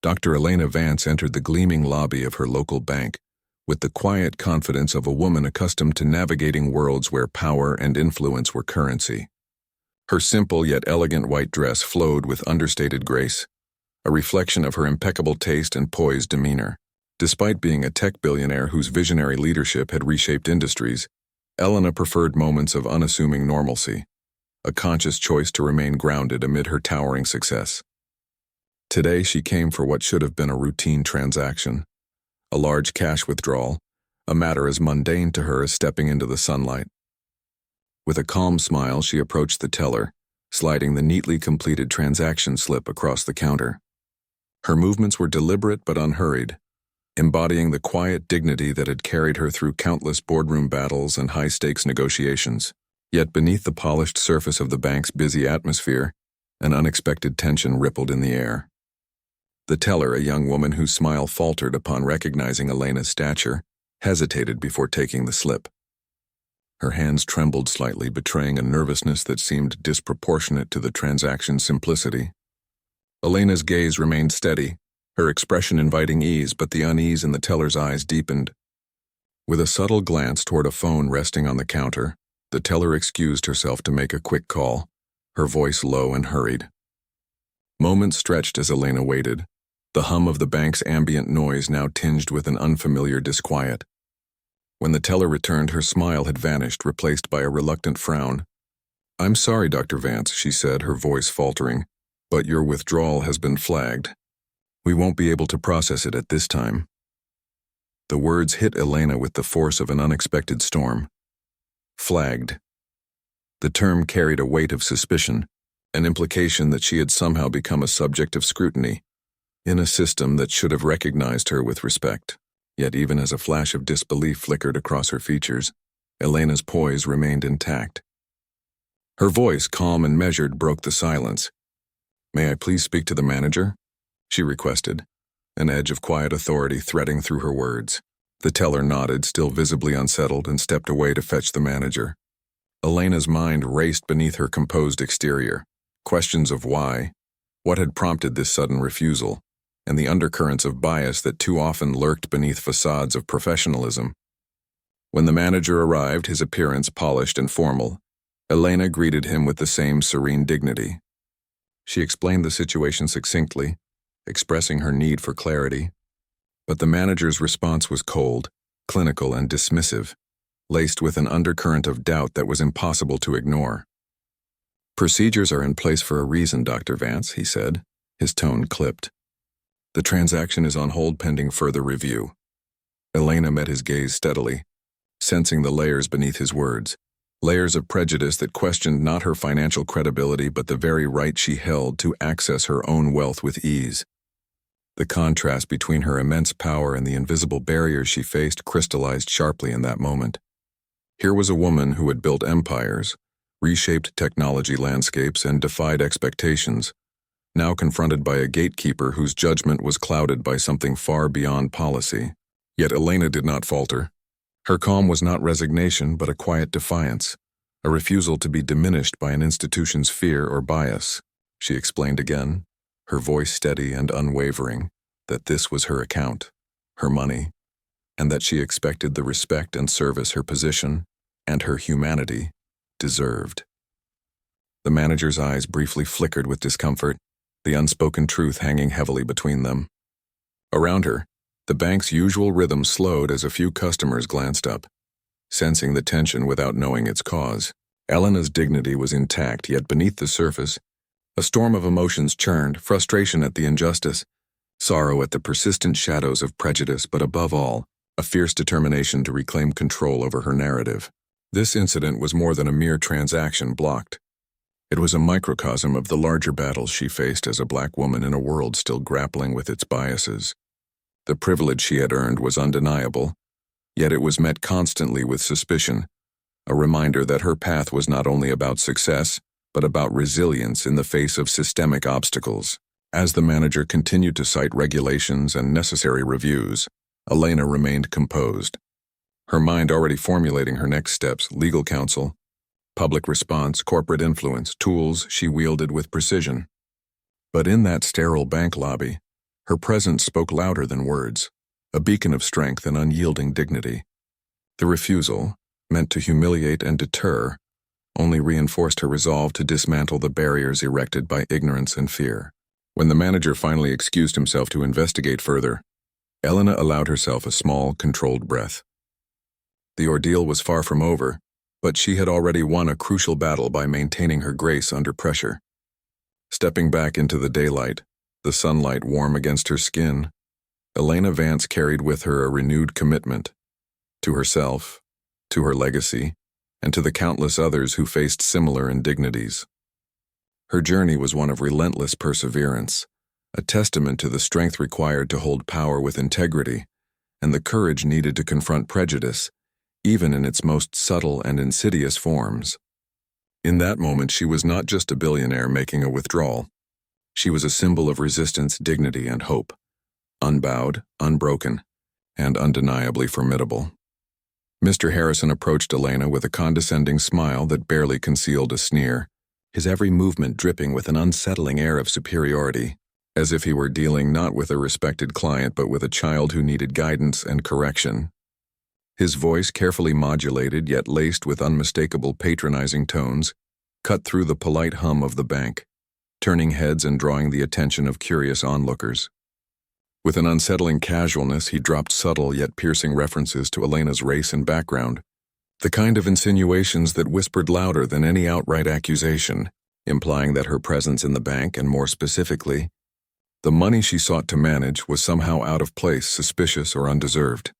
Dr. Elena Vance entered the gleaming lobby of her local bank with the quiet confidence of a woman accustomed to navigating worlds where power and influence were currency. Her simple yet elegant white dress flowed with understated grace, a reflection of her impeccable taste and poised demeanor. Despite being a tech billionaire whose visionary leadership had reshaped industries, Elena preferred moments of unassuming normalcy, a conscious choice to remain grounded amid her towering success. Today she came for what should have been a routine transaction, a large cash withdrawal, a matter as mundane to her as stepping into the sunlight. With a calm smile, she approached the teller, sliding the neatly completed transaction slip across the counter. Her movements were deliberate but unhurried, embodying the quiet dignity that had carried her through countless boardroom battles and high-stakes negotiations. Yet beneath the polished surface of the bank's busy atmosphere, an unexpected tension rippled in the air. The teller, a young woman whose smile faltered upon recognizing Elena's stature, hesitated before taking the slip. Her hands trembled slightly, betraying a nervousness that seemed disproportionate to the transaction's simplicity. Elena's gaze remained steady, her expression inviting ease, but the unease in the teller's eyes deepened. With a subtle glance toward a phone resting on the counter, the teller excused herself to make a quick call, her voice low and hurried. Moments stretched as Elena waited, the hum of the bank's ambient noise now tinged with an unfamiliar disquiet. When the teller returned, her smile had vanished, replaced by a reluctant frown. "I'm sorry, Dr. Vance," she said, her voice faltering, "but your withdrawal has been flagged. We won't be able to process it at this time." The words hit Elena with the force of an unexpected storm. Flagged. The term carried a weight of suspicion, an implication that she had somehow become a subject of scrutiny, in a system that should have recognized her with respect. Yet even as a flash of disbelief flickered across her features, Elena's poise remained intact. Her voice, calm and measured, broke the silence. "May I please speak to the manager?" she requested, an edge of quiet authority threading through her words. The teller nodded, still visibly unsettled, and stepped away to fetch the manager. Elena's mind raced beneath her composed exterior. Questions of why, what had prompted this sudden refusal, and the undercurrents of bias that too often lurked beneath facades of professionalism. When the manager arrived, his appearance polished and formal, Elena greeted him with the same serene dignity. She explained the situation succinctly, expressing her need for clarity, but the manager's response was cold, clinical, and dismissive, laced with an undercurrent of doubt that was impossible to ignore. "Procedures are in place for a reason, Dr. Vance," he said, his tone clipped. "The transaction is on hold pending further review." Elena met his gaze steadily, sensing the layers beneath his words, layers of prejudice that questioned not her financial credibility but the very right she held to access her own wealth with ease. The contrast between her immense power and the invisible barriers she faced crystallized sharply in that moment. Here was a woman who had built empires, reshaped technology landscapes, and defied expectations, now confronted by a gatekeeper whose judgment was clouded by something far beyond policy. Yet Elena did not falter. Her calm was not resignation but a quiet defiance, a refusal to be diminished by an institution's fear or bias. She explained again, her voice steady and unwavering, that this was her account, her money, and that she expected the respect and service her position and her humanity deserved. The manager's eyes briefly flickered with discomfort, the unspoken truth hanging heavily between them. Around her, the bank's usual rhythm slowed as a few customers glanced up, sensing the tension without knowing its cause. Elena's dignity was intact, yet beneath the surface, a storm of emotions churned, frustration at the injustice, sorrow at the persistent shadows of prejudice, but above all, a fierce determination to reclaim control over her narrative. This incident was more than a mere transaction blocked. It was a microcosm of the larger battles she faced as a black woman in a world still grappling with its biases. The privilege she had earned was undeniable, yet it was met constantly with suspicion, a reminder that her path was not only about success, but about resilience in the face of systemic obstacles. As the manager continued to cite regulations and necessary reviews, Elena remained composed, her mind already formulating her next steps: legal counsel, public response, corporate influence, tools she wielded with precision. But in that sterile bank lobby, Her presence spoke louder than words, a beacon of strength and unyielding dignity. The refusal, meant to humiliate and deter, only reinforced her resolve to dismantle the barriers erected by ignorance and fear. When the manager finally excused himself to investigate further, Elena allowed herself a small, controlled breath. The ordeal was far from over, but she had already won a crucial battle by maintaining her grace under pressure. Stepping back into the daylight, the sunlight warm against her skin, Elena Vance carried with her a renewed commitment to herself, to her legacy, and to the countless others who faced similar indignities. Her journey was one of relentless perseverance, a testament to the strength required to hold power with integrity and the courage needed to confront prejudice, even in its most subtle and insidious forms. In that moment, she was not just a billionaire making a withdrawal. She was a symbol of resistance, dignity, and hope, unbowed, unbroken, and undeniably formidable. Mr. Harrison approached Elena with a condescending smile that barely concealed a sneer, his every movement dripping with an unsettling air of superiority, as if he were dealing not with a respected client but with a child who needed guidance and correction. His voice, carefully modulated yet laced with unmistakable patronizing tones, cut through the polite hum of the bank, turning heads and drawing the attention of curious onlookers. With an unsettling casualness, he dropped subtle yet piercing references to Elena's race and background, the kind of insinuations that whispered louder than any outright accusation, implying that her presence in the bank, and more specifically, the money she sought to manage, was somehow out of place, suspicious, or undeserved.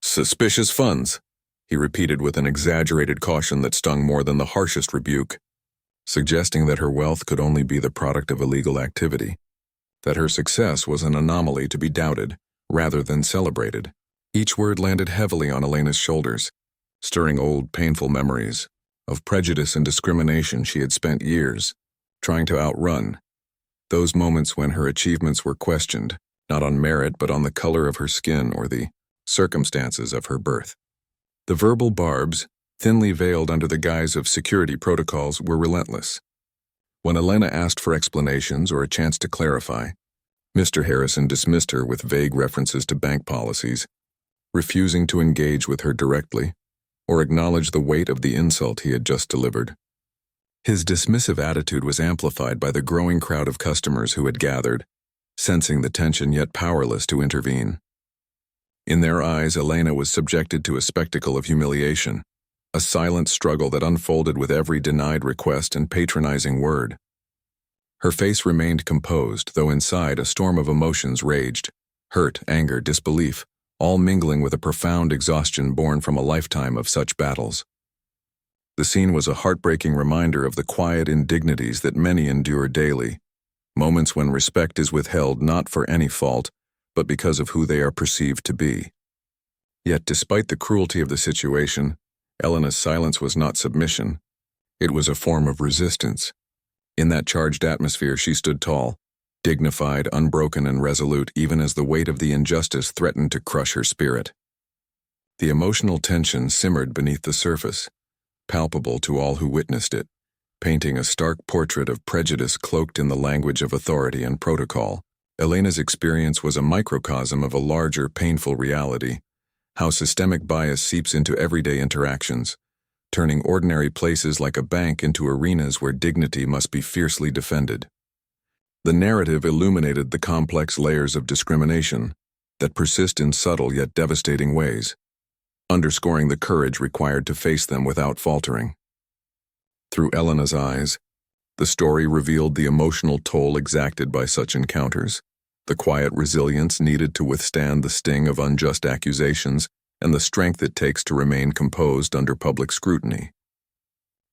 "Suspicious funds," he repeated with an exaggerated caution that stung more than the harshest rebuke, suggesting that her wealth could only be the product of illegal activity, that her success was an anomaly to be doubted rather than celebrated. Each word landed heavily on Elena's shoulders, stirring old, painful memories of prejudice and discrimination she had spent years trying to outrun, those moments when her achievements were questioned, not on merit but on the color of her skin or the circumstances of her birth. The verbal barbs, thinly veiled under the guise of security protocols, were relentless. When Elena asked for explanations or a chance to clarify, Mr. Harrison dismissed her with vague references to bank policies, refusing to engage with her directly or acknowledge the weight of the insult he had just delivered. His dismissive attitude was amplified by the growing crowd of customers who had gathered, sensing the tension yet powerless to intervene. In their eyes, Elena was subjected to a spectacle of humiliation, a silent struggle that unfolded with every denied request and patronizing word. Her face remained composed, though inside a storm of emotions raged, hurt, anger, disbelief, all mingling with a profound exhaustion born from a lifetime of such battles. The scene was a heartbreaking reminder of the quiet indignities that many endure daily, moments when respect is withheld not for any fault, but because of who they are perceived to be. Yet despite the cruelty of the situation, Elena's silence was not submission. It was a form of resistance. In that charged atmosphere, she stood tall, dignified, unbroken, and resolute, even as the weight of the injustice threatened to crush her spirit. The emotional tension simmered beneath the surface, palpable to all who witnessed it, painting a stark portrait of prejudice cloaked in the language of authority and protocol. Elena's experience was a microcosm of a larger, painful reality, how systemic bias seeps into everyday interactions, turning ordinary places like a bank into arenas where dignity must be fiercely defended. The narrative illuminated the complex layers of discrimination that persist in subtle yet devastating ways, underscoring the courage required to face them without faltering. Through Elena's eyes, the story revealed the emotional toll exacted by such encounters, the quiet resilience needed to withstand the sting of unjust accusations, and the strength it takes to remain composed under public scrutiny.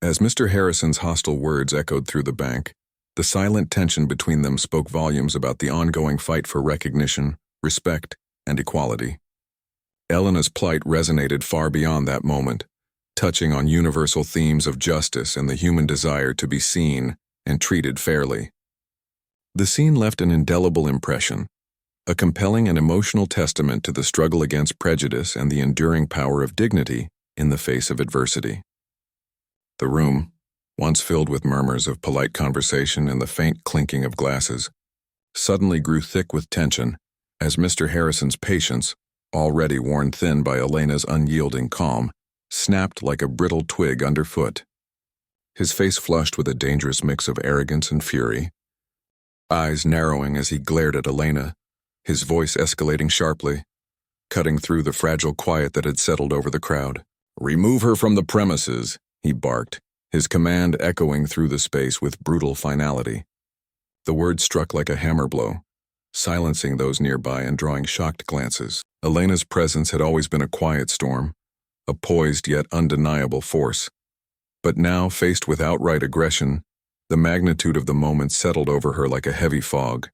As Mr. Harrison's hostile words echoed through the bank, the silent tension between them spoke volumes about the ongoing fight for recognition, respect, and equality. Elena's plight resonated far beyond that moment, touching on universal themes of justice and the human desire to be seen and treated fairly. The scene left an indelible impression, a compelling and emotional testament to the struggle against prejudice and the enduring power of dignity in the face of adversity. The room, once filled with murmurs of polite conversation and the faint clinking of glasses, suddenly grew thick with tension as Mr. Harrison's patience, already worn thin by Elena's unyielding calm, snapped like a brittle twig underfoot. His face flushed with a dangerous mix of arrogance and fury, eyes narrowing as he glared at Elena, his voice escalating sharply, cutting through the fragile quiet that had settled over the crowd. "Remove her from the premises," he barked, his command echoing through the space with brutal finality. The words struck like a hammer blow, silencing those nearby and drawing shocked glances. Elena's presence had always been a quiet storm, a poised yet undeniable force. But now, faced with outright aggression, the magnitude of the moment settled over her like a heavy fog.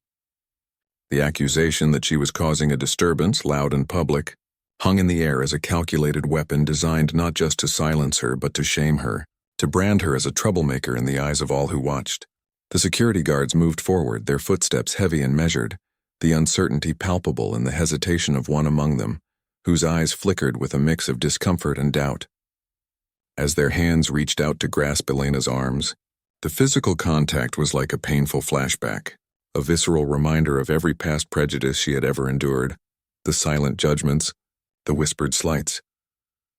The accusation that she was causing a disturbance, loud and public, hung in the air as a calculated weapon designed not just to silence her but to shame her, to brand her as a troublemaker in the eyes of all who watched. The security guards moved forward, their footsteps heavy and measured, the uncertainty palpable in the hesitation of one among them, whose eyes flickered with a mix of discomfort and doubt. As their hands reached out to grasp Elena's arms, the physical contact was like a painful flashback, a visceral reminder of every past prejudice she had ever endured, the silent judgments, the whispered slights,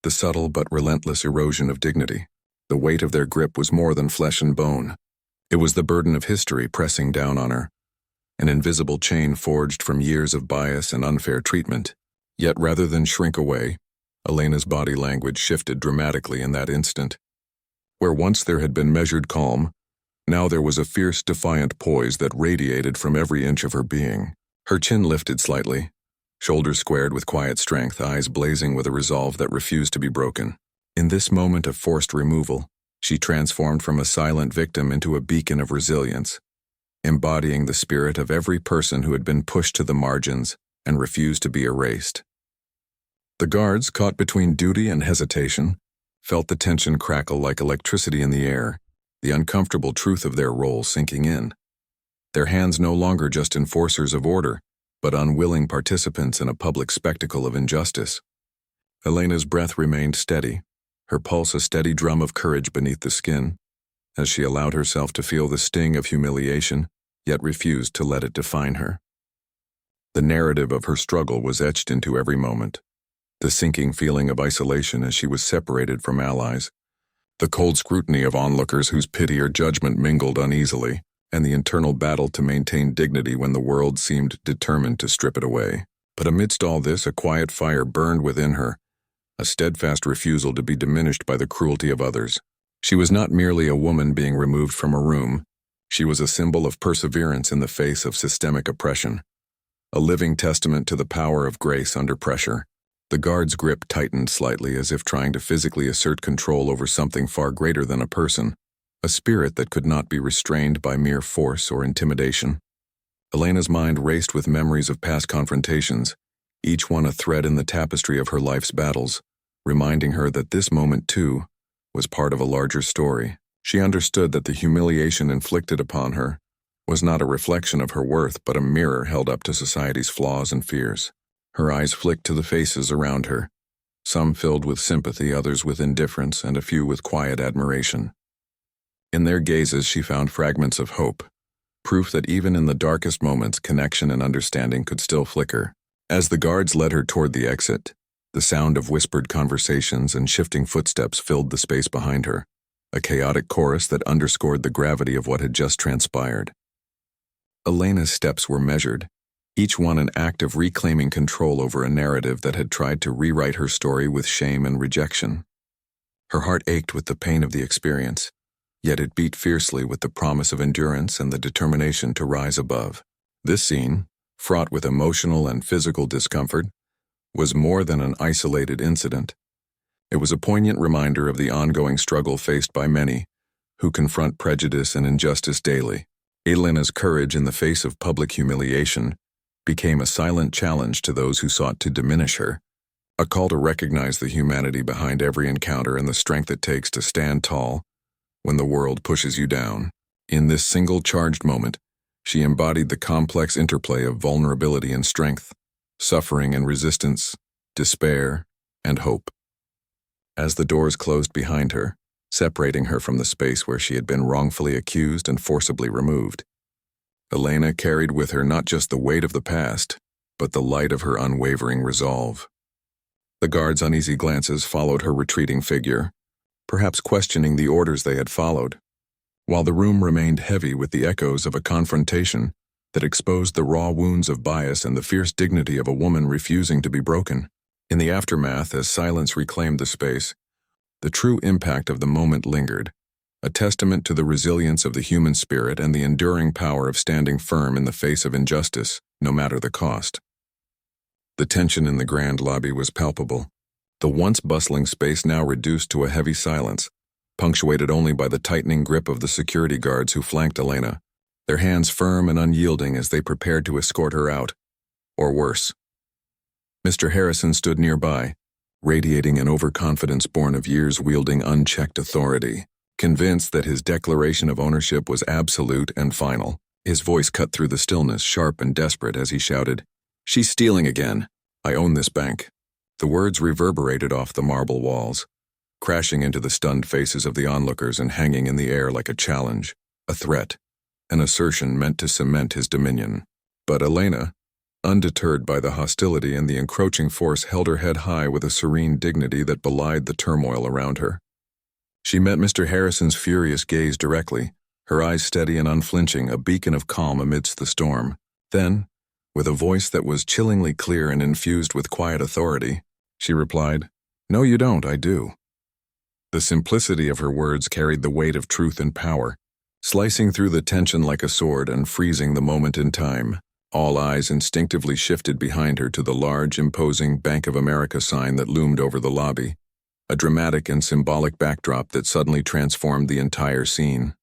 the subtle but relentless erosion of dignity. The weight of their grip was more than flesh and bone. It was the burden of history pressing down on her, an invisible chain forged from years of bias and unfair treatment. Yet rather than shrink away, Elena's body language shifted dramatically in that instant. Where once there had been measured calm, now there was a fierce, defiant poise that radiated from every inch of her being. Her chin lifted slightly, shoulders squared with quiet strength, eyes blazing with a resolve that refused to be broken. In this moment of forced removal, she transformed from a silent victim into a beacon of resilience, embodying the spirit of every person who had been pushed to the margins and refused to be erased. The guards, caught between duty and hesitation, felt the tension crackle like electricity in the air, the uncomfortable truth of their role sinking in. Their hands no longer just enforcers of order, but unwilling participants in a public spectacle of injustice. Elena's breath remained steady, her pulse a steady drum of courage beneath the skin, as she allowed herself to feel the sting of humiliation, yet refused to let it define her. The narrative of her struggle was etched into every moment. The sinking feeling of isolation as she was separated from allies, the cold scrutiny of onlookers whose pity or judgment mingled uneasily, and the internal battle to maintain dignity when the world seemed determined to strip it away. But amidst all this, a quiet fire burned within her, a steadfast refusal to be diminished by the cruelty of others. She was not merely a woman being removed from a room, she was a symbol of perseverance in the face of systemic oppression, a living testament to the power of grace under pressure. The guard's grip tightened slightly as if trying to physically assert control over something far greater than a person, a spirit that could not be restrained by mere force or intimidation. Elena's mind raced with memories of past confrontations, each one a thread in the tapestry of her life's battles, reminding her that this moment, too, was part of a larger story. She understood that the humiliation inflicted upon her was not a reflection of her worth but a mirror held up to society's flaws and fears. Her eyes flicked to the faces around her, some filled with sympathy, others with indifference, and a few with quiet admiration. In their gazes she found fragments of hope, proof that even in the darkest moments connection and understanding could still flicker. As the guards led her toward the exit, the sound of whispered conversations and shifting footsteps filled the space behind her, a chaotic chorus that underscored the gravity of what had just transpired. Elena's steps were measured, each one an act of reclaiming control over a narrative that had tried to rewrite her story with shame and rejection. Her heart ached with the pain of the experience, yet it beat fiercely with the promise of endurance and the determination to rise above. This scene, fraught with emotional and physical discomfort, was more than an isolated incident. It was a poignant reminder of the ongoing struggle faced by many who confront prejudice and injustice daily. Elena's courage in the face of public humiliation became a silent challenge to those who sought to diminish her, a call to recognize the humanity behind every encounter and the strength it takes to stand tall when the world pushes you down. In this single charged moment, she embodied the complex interplay of vulnerability and strength, suffering and resistance, despair and hope. As the doors closed behind her, separating her from the space where she had been wrongfully accused and forcibly removed, Elena carried with her not just the weight of the past, but the light of her unwavering resolve. The guards' uneasy glances followed her retreating figure, perhaps questioning the orders they had followed, while the room remained heavy with the echoes of a confrontation that exposed the raw wounds of bias and the fierce dignity of a woman refusing to be broken. In the aftermath, as silence reclaimed the space, the true impact of the moment lingered, a testament to the resilience of the human spirit and the enduring power of standing firm in the face of injustice, no matter the cost. The tension in the grand lobby was palpable, the once bustling space now reduced to a heavy silence, punctuated only by the tightening grip of the security guards who flanked Elena, their hands firm and unyielding as they prepared to escort her out, or worse. Mr. Harrison stood nearby, radiating an overconfidence born of years wielding unchecked authority, convinced that his declaration of ownership was absolute and final. His voice cut through the stillness, sharp and desperate, as he shouted, "She's stealing again. I own this bank." The words reverberated off the marble walls, crashing into the stunned faces of the onlookers and hanging in the air like a challenge, a threat, an assertion meant to cement his dominion. But Elena, undeterred by the hostility and the encroaching force, held her head high with a serene dignity that belied the turmoil around her. She met Mr. Harrison's furious gaze directly, her eyes steady and unflinching, a beacon of calm amidst the storm. Then, with a voice that was chillingly clear and infused with quiet authority, she replied, "No, you don't, I do." The simplicity of her words carried the weight of truth and power, slicing through the tension like a sword and freezing the moment in time. All eyes instinctively shifted behind her to the large, imposing Bank of America sign that loomed over the lobby, a dramatic and symbolic backdrop that suddenly transformed the entire scene.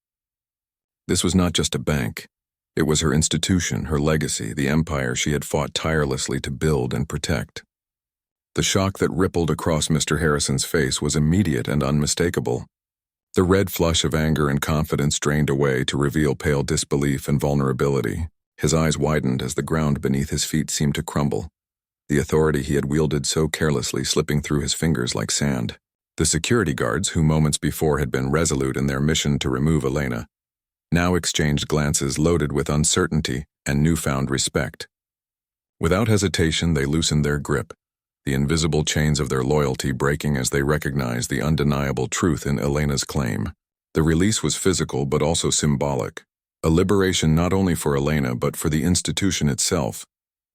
This was not just a bank. It was her institution, her legacy, the empire she had fought tirelessly to build and protect. The shock that rippled across Mr. Harrison's face was immediate and unmistakable. The red flush of anger and confidence drained away to reveal pale disbelief and vulnerability. His eyes widened as the ground beneath his feet seemed to crumble, the authority he had wielded so carelessly slipping through his fingers like sand. The security guards, who moments before had been resolute in their mission to remove Elena, now exchanged glances loaded with uncertainty and newfound respect. Without hesitation, they loosened their grip, the invisible chains of their loyalty breaking as they recognized the undeniable truth in Elena's claim. The release was physical but also symbolic, a liberation not only for Elena but for the institution itself,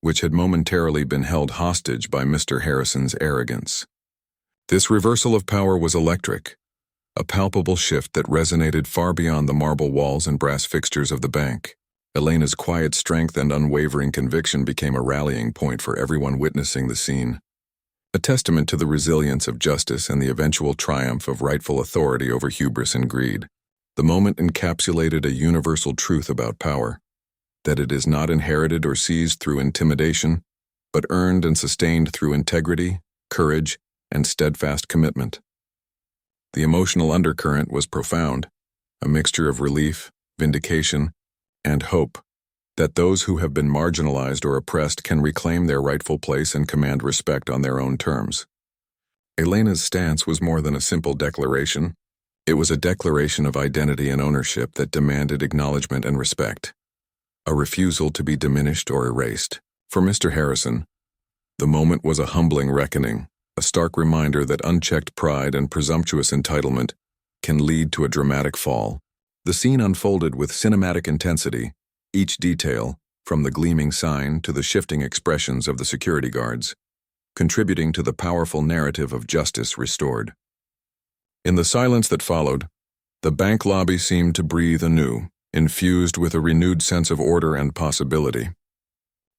which had momentarily been held hostage by Mr. Harrison's arrogance. This reversal of power was electric, a palpable shift that resonated far beyond the marble walls and brass fixtures of the bank. Elena's quiet strength and unwavering conviction became a rallying point for everyone witnessing the scene, a testament to the resilience of justice and the eventual triumph of rightful authority over hubris and greed. The moment encapsulated a universal truth about power, that it is not inherited or seized through intimidation, but earned and sustained through integrity, courage, and steadfast commitment. The emotional undercurrent was profound, a mixture of relief, vindication, and hope that those who have been marginalized or oppressed can reclaim their rightful place and command respect on their own terms. Elena's stance was more than a simple declaration. It was a declaration of identity and ownership that demanded acknowledgement and respect, a refusal to be diminished or erased. For Mr. Harrison, the moment was a humbling reckoning, a stark reminder that unchecked pride and presumptuous entitlement can lead to a dramatic fall. The scene unfolded with cinematic intensity, each detail, from the gleaming sign to the shifting expressions of the security guards, contributing to the powerful narrative of justice restored. In the silence that followed, the bank lobby seemed to breathe anew, infused with a renewed sense of order and possibility.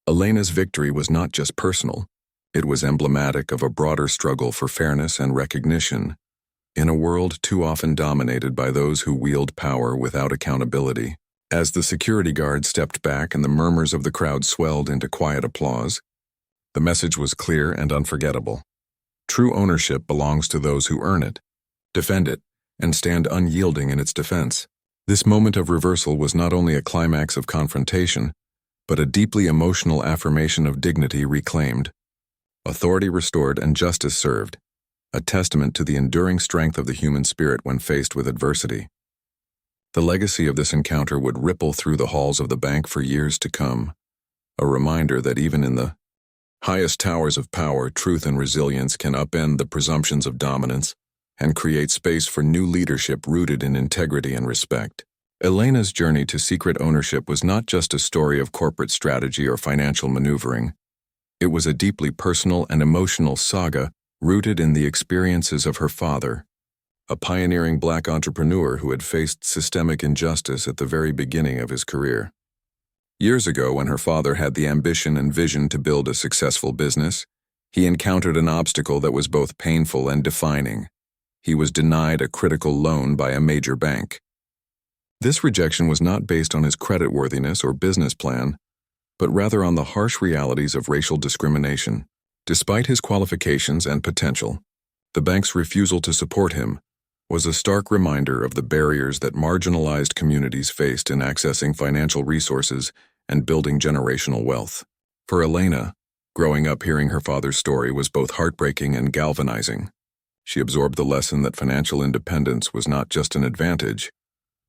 Elena's victory was not just personal. It was emblematic of a broader struggle for fairness and recognition, in a world too often dominated by those who wield power without accountability. As the security guard stepped back and the murmurs of the crowd swelled into quiet applause, the message was clear and unforgettable. True ownership belongs to those who earn it, defend it, and stand unyielding in its defense. This moment of reversal was not only a climax of confrontation, but a deeply emotional affirmation of dignity reclaimed, authority restored, and justice served, a testament to the enduring strength of the human spirit when faced with adversity. The legacy of this encounter would ripple through the halls of the bank for years to come, a reminder that even in the highest towers of power, truth and resilience can upend the presumptions of dominance and create space for new leadership rooted in integrity and respect. Elena's journey to secret ownership was not just a story of corporate strategy or financial maneuvering. It was a deeply personal and emotional saga rooted in the experiences of her father, a pioneering black entrepreneur who had faced systemic injustice at the very beginning of his career. Years ago, when her father had the ambition and vision to build a successful business, he encountered an obstacle that was both painful and defining. He was denied a critical loan by a major bank. This rejection was not based on his creditworthiness or business plan, but rather on the harsh realities of racial discrimination. Despite his qualifications and potential, the bank's refusal to support him was a stark reminder of the barriers that marginalized communities faced in accessing financial resources and building generational wealth. For Elena, growing up hearing her father's story was both heartbreaking and galvanizing. She absorbed the lesson that financial independence was not just an advantage,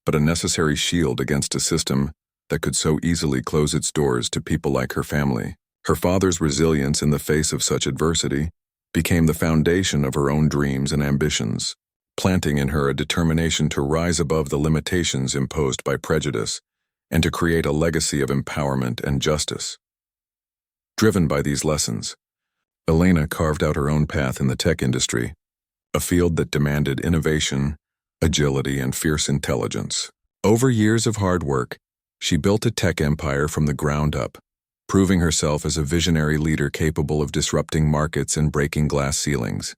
but a necessary shield against a system that could so easily close its doors to people like her family. Her father's resilience in the face of such adversity became the foundation of her own dreams and ambitions, planting in her a determination to rise above the limitations imposed by prejudice and to create a legacy of empowerment and justice. Driven by these lessons, Elena carved out her own path in the tech industry, a field that demanded innovation, agility, and fierce intelligence. Over years of hard work, she built a tech empire from the ground up, proving herself as a visionary leader capable of disrupting markets and breaking glass ceilings.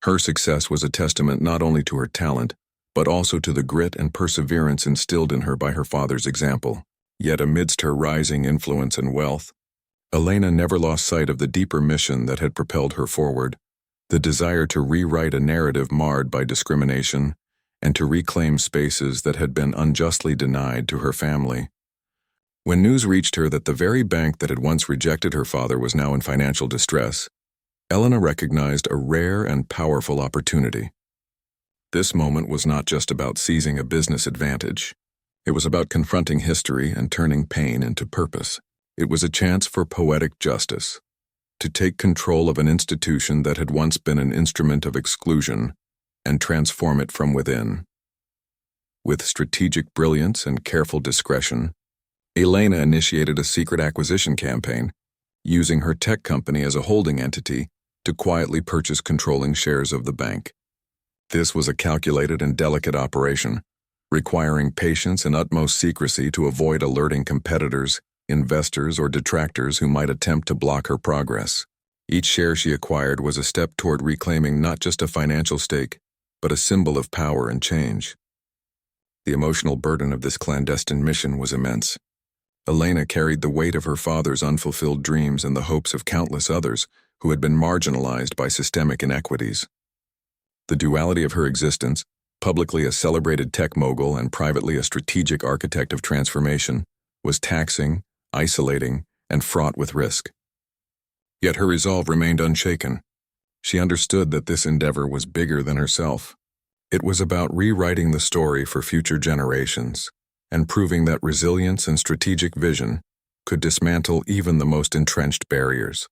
Her success was a testament not only to her talent, but also to the grit and perseverance instilled in her by her father's example. Yet amidst her rising influence and wealth, Elena never lost sight of the deeper mission that had propelled her forward, the desire to rewrite a narrative marred by discrimination and to reclaim spaces that had been unjustly denied to her family. When news reached her that the very bank that had once rejected her father was now in financial distress, Elena recognized a rare and powerful opportunity. This moment was not just about seizing a business advantage. It was about confronting history and turning pain into purpose. It was a chance for poetic justice, to take control of an institution that had once been an instrument of exclusion and transform it from within. With strategic brilliance and careful discretion, Elena initiated a secret acquisition campaign, using her tech company as a holding entity to quietly purchase controlling shares of the bank. This was a calculated and delicate operation, requiring patience and utmost secrecy to avoid alerting competitors, investors, or detractors who might attempt to block her progress. Each share she acquired was a step toward reclaiming not just a financial stake, but a symbol of power and change. The emotional burden of this clandestine mission was immense. Elena carried the weight of her father's unfulfilled dreams and the hopes of countless others who had been marginalized by systemic inequities. The duality of her existence, publicly a celebrated tech mogul and privately a strategic architect of transformation, was taxing, isolating, and fraught with risk. Yet her resolve remained unshaken. She understood that this endeavor was bigger than herself. It was about rewriting the story for future generations and proving that resilience and strategic vision could dismantle even the most entrenched barriers.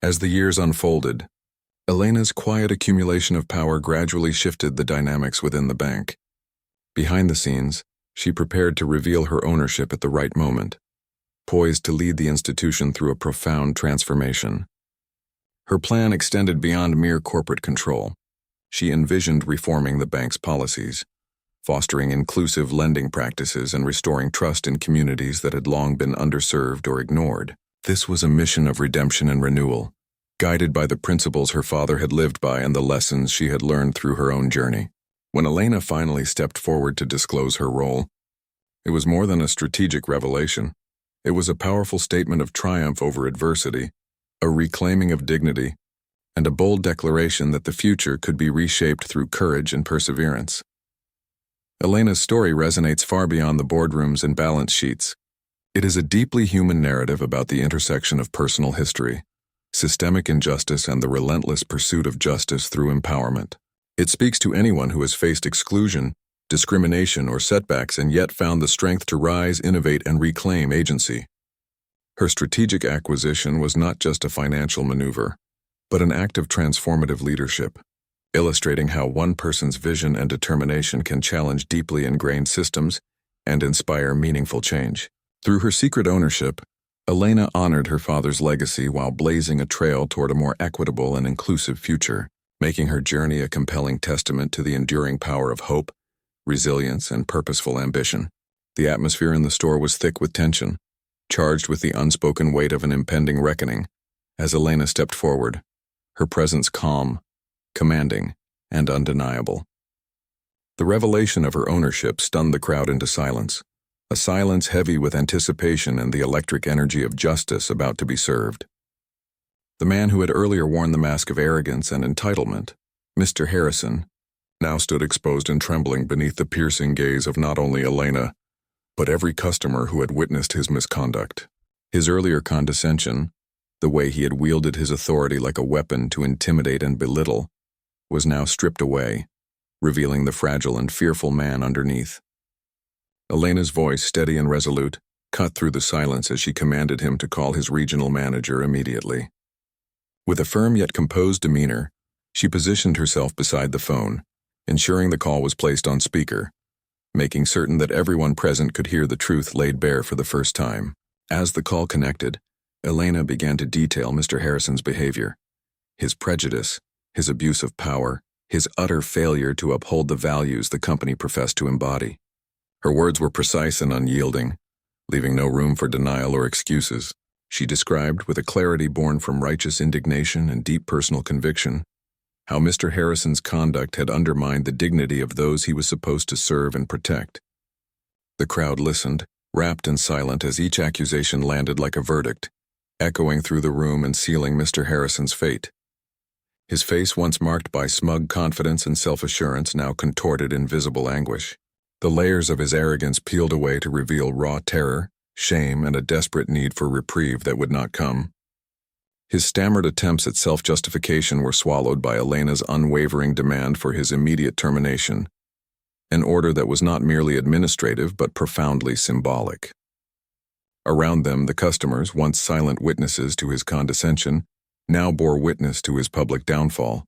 As the years unfolded, Elena's quiet accumulation of power gradually shifted the dynamics within the bank. Behind the scenes, she prepared to reveal her ownership at the right moment, poised to lead the institution through a profound transformation. Her plan extended beyond mere corporate control. She envisioned reforming the bank's policies, fostering inclusive lending practices and restoring trust in communities that had long been underserved or ignored. This was a mission of redemption and renewal, guided by the principles her father had lived by and the lessons she had learned through her own journey. When Elena finally stepped forward to disclose her role, it was more than a strategic revelation. It was a powerful statement of triumph over adversity, a reclaiming of dignity, and a bold declaration that the future could be reshaped through courage and perseverance. Elena's story resonates far beyond the boardrooms and balance sheets. It is a deeply human narrative about the intersection of personal history, systemic injustice, and the relentless pursuit of justice through empowerment. It speaks to anyone who has faced exclusion, discrimination, or setbacks, and yet found the strength to rise, innovate, and reclaim agency. Her strategic acquisition was not just a financial maneuver, but an act of transformative leadership, illustrating how one person's vision and determination can challenge deeply ingrained systems and inspire meaningful change. Through her secret ownership, Elena honored her father's legacy while blazing a trail toward a more equitable and inclusive future, making her journey a compelling testament to the enduring power of hope, resilience, and purposeful ambition. The atmosphere in the store was thick with tension, charged with the unspoken weight of an impending reckoning. As Elena stepped forward, her presence calm, commanding, and undeniable. The revelation of her ownership stunned the crowd into silence, a silence heavy with anticipation and the electric energy of justice about to be served. The man who had earlier worn the mask of arrogance and entitlement, Mr. Harrison, now stood exposed and trembling beneath the piercing gaze of not only Elena, but every customer who had witnessed his misconduct. His earlier condescension, the way he had wielded his authority like a weapon to intimidate and belittle, was now stripped away, revealing the fragile and fearful man underneath. Elena's voice, steady and resolute, cut through the silence as she commanded him to call his regional manager immediately. With a firm yet composed demeanor, she positioned herself beside the phone, ensuring the call was placed on speaker, making certain that everyone present could hear the truth laid bare for the first time. As the call connected, Elena began to detail Mr. Harrison's behavior, his prejudice, his abuse of power, his utter failure to uphold the values the company professed to embody. Her words were precise and unyielding, leaving no room for denial or excuses. She described, with a clarity born from righteous indignation and deep personal conviction, how Mr. Harrison's conduct had undermined the dignity of those he was supposed to serve and protect. The crowd listened, rapt and silent, as each accusation landed like a verdict, echoing through the room and sealing Mr. Harrison's fate. His face, once marked by smug confidence and self-assurance, now contorted in visible anguish. The layers of his arrogance peeled away to reveal raw terror, shame, and a desperate need for reprieve that would not come. His stammered attempts at self-justification were swallowed by Elena's unwavering demand for his immediate termination, an order that was not merely administrative but profoundly symbolic. Around them, the customers, once silent witnesses to his condescension, now bore witness to his public downfall,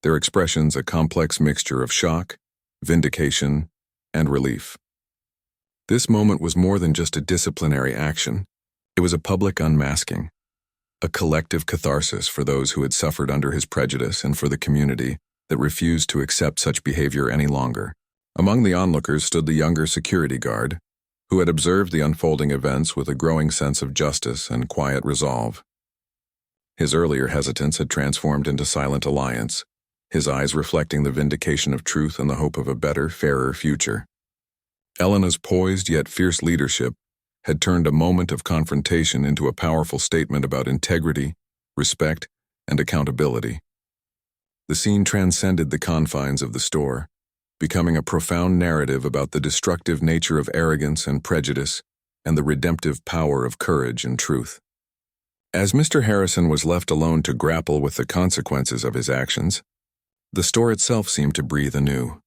their expressions a complex mixture of shock, vindication, and relief. This moment was more than just a disciplinary action. It was a public unmasking, a collective catharsis for those who had suffered under his prejudice and for the community that refused to accept such behavior any longer. Among the onlookers stood the younger security guard, who had observed the unfolding events with a growing sense of justice and quiet resolve. His earlier hesitance had transformed into silent alliance, his eyes reflecting the vindication of truth and the hope of a better, fairer future. Elena's poised yet fierce leadership had turned a moment of confrontation into a powerful statement about integrity, respect, and accountability. The scene transcended the confines of the store, becoming a profound narrative about the destructive nature of arrogance and prejudice and the redemptive power of courage and truth. As Mr. Harrison was left alone to grapple with the consequences of his actions, the store itself seemed to breathe anew,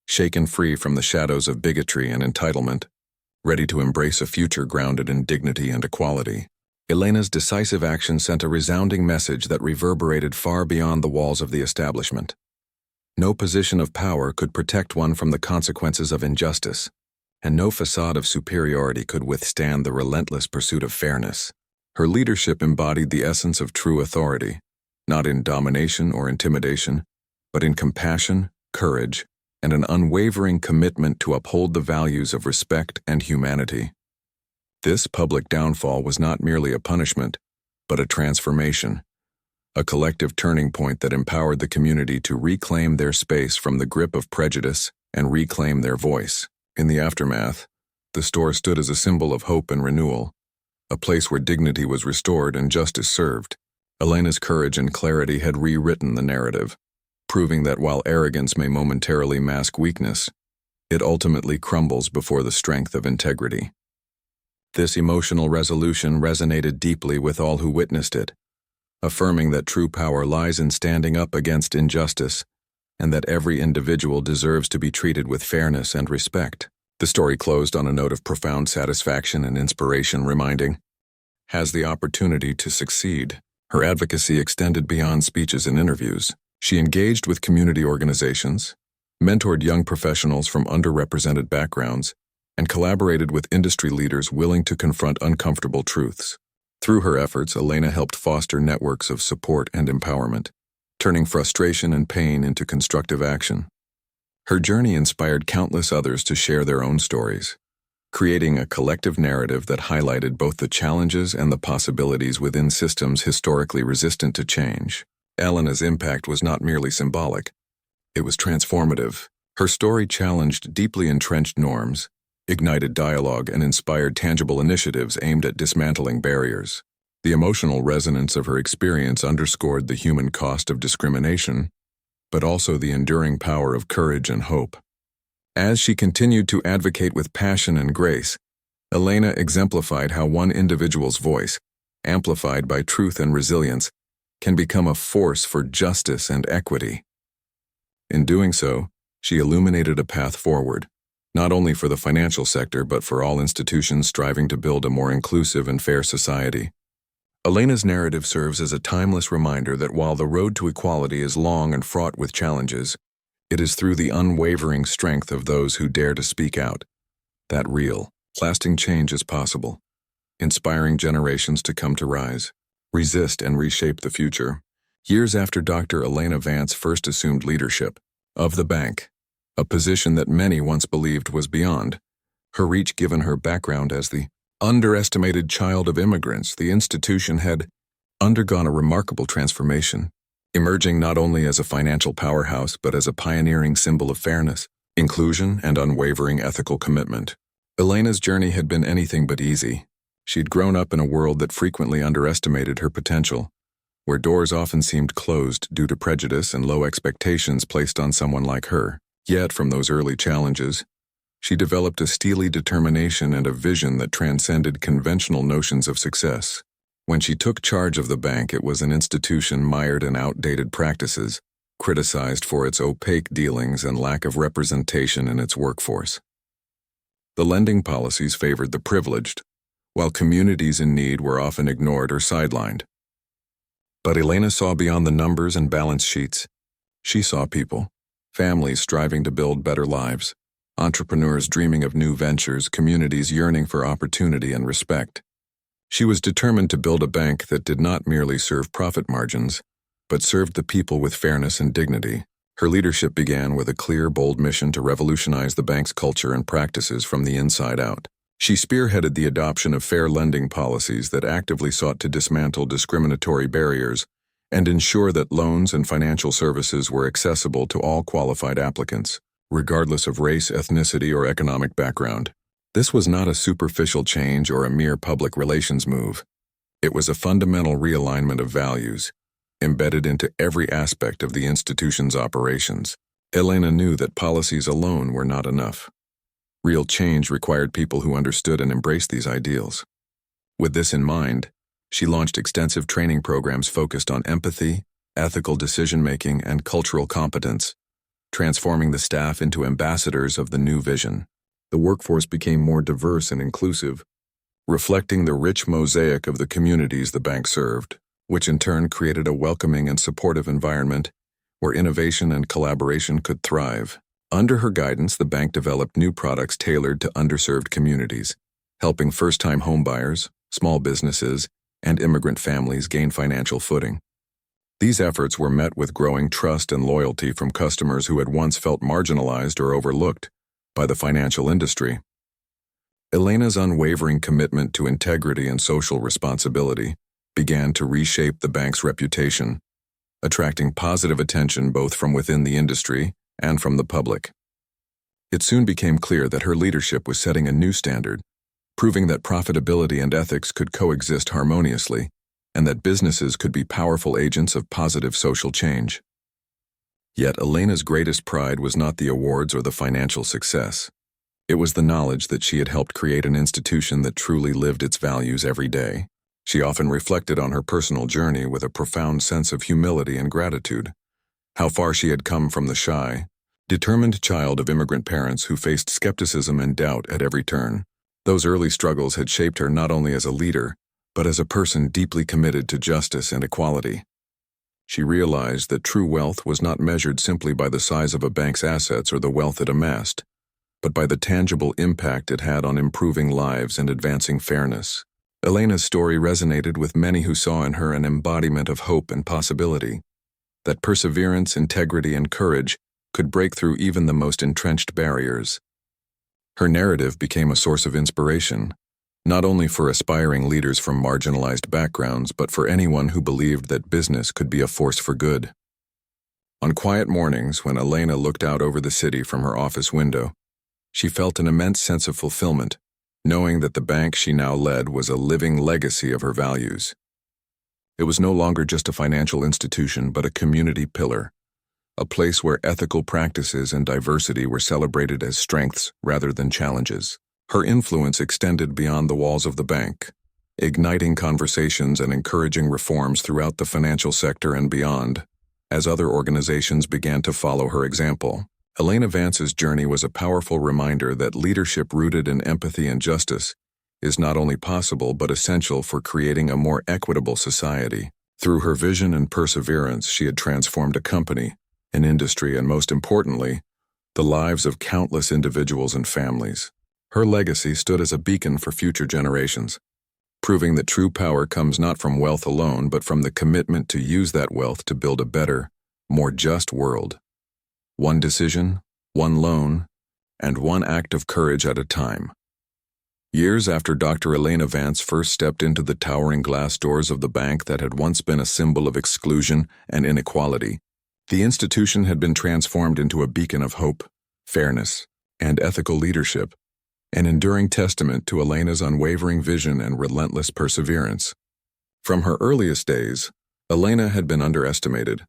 shaken free from the shadows of bigotry and entitlement, ready to embrace a future grounded in dignity and equality. Elena's decisive action sent a resounding message that reverberated far beyond the walls of the establishment. No position of power could protect one from the consequences of injustice, and no facade of superiority could withstand the relentless pursuit of fairness. Her leadership embodied the essence of true authority, not in domination or intimidation, but in compassion, courage, and an unwavering commitment to uphold the values of respect and humanity. This public downfall was not merely a punishment, but a transformation, a collective turning point that empowered the community to reclaim their space from the grip of prejudice and reclaim their voice. In the aftermath, the store stood as a symbol of hope and renewal, a place where dignity was restored and justice served. Elena's courage and clarity had rewritten the narrative, proving that while arrogance may momentarily mask weakness, it ultimately crumbles before the strength of integrity. This emotional resolution resonated deeply with all who witnessed it, affirming that true power lies in standing up against injustice and that every individual deserves to be treated with fairness and respect. The story closed on a note of profound satisfaction and inspiration, reminding, has the opportunity to succeed. Her advocacy extended beyond speeches and interviews. She engaged with community organizations, mentored young professionals from underrepresented backgrounds, and collaborated with industry leaders willing to confront uncomfortable truths. Through her efforts, Elena helped foster networks of support and empowerment, turning frustration and pain into constructive action. Her journey inspired countless others to share their own stories, creating a collective narrative that highlighted both the challenges and the possibilities within systems historically resistant to change. Elena's impact was not merely symbolic, it was transformative. Her story challenged deeply entrenched norms, ignited dialogue, and inspired tangible initiatives aimed at dismantling barriers. The emotional resonance of her experience underscored the human cost of discrimination, but also the enduring power of courage and hope. As she continued to advocate with passion and grace, Elena exemplified how one individual's voice, amplified by truth and resilience, can become a force for justice and equity. In doing so, she illuminated a path forward, not only for the financial sector but for all institutions striving to build a more inclusive and fair society. Elena's narrative serves as a timeless reminder that while the road to equality is long and fraught with challenges, it is through the unwavering strength of those who dare to speak out that real, lasting change is possible, inspiring generations to come to rise, resist, and reshape the future. Years after Dr. Elena Vance first assumed leadership of the bank, a position that many once believed was beyond her reach given her background as the underestimated child of immigrants, the institution had undergone a remarkable transformation, emerging not only as a financial powerhouse but as a pioneering symbol of fairness, inclusion, and unwavering ethical commitment. Elena's journey had been anything but easy. She'd grown up in a world that frequently underestimated her potential, where doors often seemed closed due to prejudice and low expectations placed on someone like her. Yet, from those early challenges, she developed a steely determination and a vision that transcended conventional notions of success. When she took charge of the bank, it was an institution mired in outdated practices, criticized for its opaque dealings and lack of representation in its workforce. The lending policies favored the privileged, while communities in need were often ignored or sidelined. But Elena saw beyond the numbers and balance sheets. She saw people, families striving to build better lives, entrepreneurs dreaming of new ventures, communities yearning for opportunity and respect. She was determined to build a bank that did not merely serve profit margins, but served the people with fairness and dignity. Her leadership began with a clear, bold mission to revolutionize the bank's culture and practices from the inside out. She spearheaded the adoption of fair lending policies that actively sought to dismantle discriminatory barriers and ensure that loans and financial services were accessible to all qualified applicants, regardless of race, ethnicity, or economic background. This was not a superficial change or a mere public relations move. It was a fundamental realignment of values, embedded into every aspect of the institution's operations. Elena knew that policies alone were not enough. Real change required people who understood and embraced these ideals. With this in mind, she launched extensive training programs focused on empathy, ethical decision-making, and cultural competence, transforming the staff into ambassadors of the new vision. The workforce became more diverse and inclusive, reflecting the rich mosaic of the communities the bank served, which in turn created a welcoming and supportive environment where innovation and collaboration could thrive. Under her guidance, the bank developed new products tailored to underserved communities, helping first-time homebuyers, small businesses, and immigrant families gain financial footing. These efforts were met with growing trust and loyalty from customers who had once felt marginalized or overlooked by the financial industry. Elena's unwavering commitment to integrity and social responsibility began to reshape the bank's reputation, attracting positive attention both from within the industry and from the public. It soon became clear that her leadership was setting a new standard, proving that profitability and ethics could coexist harmoniously, and that businesses could be powerful agents of positive social change. Yet Elena's greatest pride was not the awards or the financial success. It was the knowledge that she had helped create an institution that truly lived its values every day. She often reflected on her personal journey with a profound sense of humility and gratitude. how far she had come from the shy, determined child of immigrant parents who faced skepticism and doubt at every turn. Those early struggles had shaped her not only as a leader, but as a person deeply committed to justice and equality. She realized that true wealth was not measured simply by the size of a bank's assets or the wealth it amassed, but by the tangible impact it had on improving lives and advancing fairness. Elena's story resonated with many who saw in her an embodiment of hope and possibility, that perseverance, integrity, and courage could break through even the most entrenched barriers. Her narrative became a source of inspiration, not only for aspiring leaders from marginalized backgrounds, but for anyone who believed that business could be a force for good. On quiet mornings, when Elena looked out over the city from her office window, she felt an immense sense of fulfillment, knowing that the bank she now led was a living legacy of her values. It was no longer just a financial institution, but a community pillar, a place where ethical practices and diversity were celebrated as strengths rather than challenges. Her influence extended beyond the walls of the bank, igniting conversations and encouraging reforms throughout the financial sector and beyond, as other organizations began to follow her example. Elena Vance's journey was a powerful reminder that leadership rooted in empathy and justice is not only possible but essential for creating a more equitable society. Through her vision and perseverance, she had transformed a company, an industry, and most importantly, the lives of countless individuals and families. Her legacy stood as a beacon for future generations, proving that true power comes not from wealth alone, but from the commitment to use that wealth to build a better, more just world. One decision, one loan, and one act of courage at a time. Years after Dr. Elena Vance first stepped into the towering glass doors of the bank that had once been a symbol of exclusion and inequality, the institution had been transformed into a beacon of hope, fairness, and ethical leadership, an enduring testament to Elena's unwavering vision and relentless perseverance. From her earliest days, Elena had been underestimated,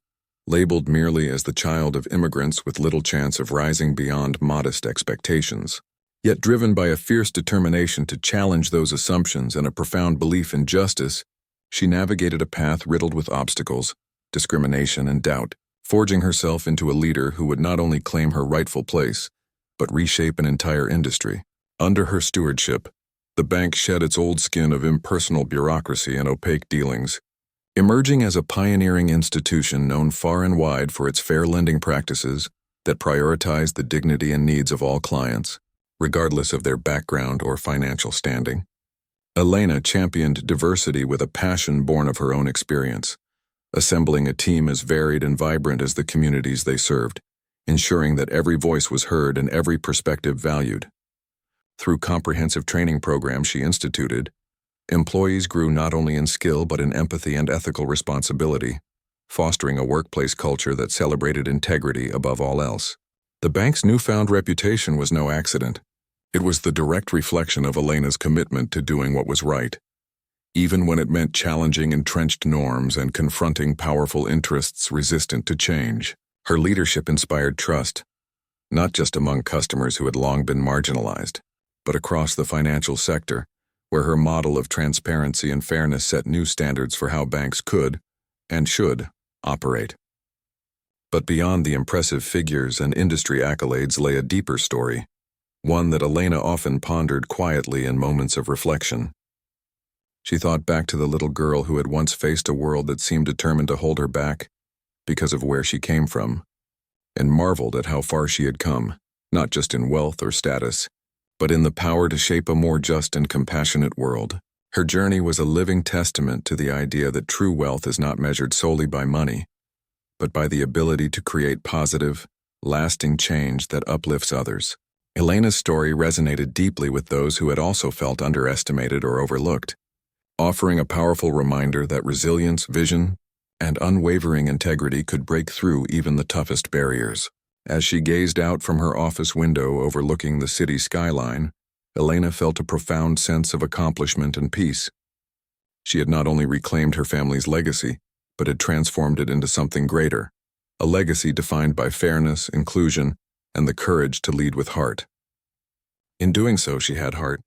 labeled merely as the child of immigrants with little chance of rising beyond modest expectations. Yet driven by a fierce determination to challenge those assumptions and a profound belief in justice, she navigated a path riddled with obstacles, discrimination, and doubt, forging herself into a leader who would not only claim her rightful place, but reshape an entire industry. Under her stewardship, the bank shed its old skin of impersonal bureaucracy and opaque dealings, emerging as a pioneering institution known far and wide for its fair lending practices that prioritize the dignity and needs of all clients, regardless of their background or financial standing. Elena championed diversity with a passion born of her own experience, assembling a team as varied and vibrant as the communities they served, ensuring that every voice was heard and every perspective valued. Through comprehensive training programs she instituted, employees grew not only in skill but in empathy and ethical responsibility, fostering a workplace culture that celebrated integrity above all else. The bank's newfound reputation was no accident. It was the direct reflection of Elena's commitment to doing what was right, even when it meant challenging entrenched norms and confronting powerful interests resistant to change. Her leadership inspired trust, not just among customers who had long been marginalized, but across the financial sector, where her model of transparency and fairness set new standards for how banks could and should operate. But beyond the impressive figures and industry accolades lay a deeper story, one that Elena often pondered quietly in moments of reflection. She thought back to the little girl who had once faced a world that seemed determined to hold her back because of where she came from, and marveled at how far she had come, not just in wealth or status, but in the power to shape a more just and compassionate world. Her journey was a living testament to the idea that true wealth is not measured solely by money, but by the ability to create positive, lasting change that uplifts others. Elena's story resonated deeply with those who had also felt underestimated or overlooked, offering a powerful reminder that resilience, vision, and unwavering integrity could break through even the toughest barriers. As she gazed out from her office window overlooking the city skyline, Elena felt a profound sense of accomplishment and peace. She had not only reclaimed her family's legacy, but had transformed it into something greater, a legacy defined by fairness, inclusion, and the courage to lead with heart. In doing so, she had heart.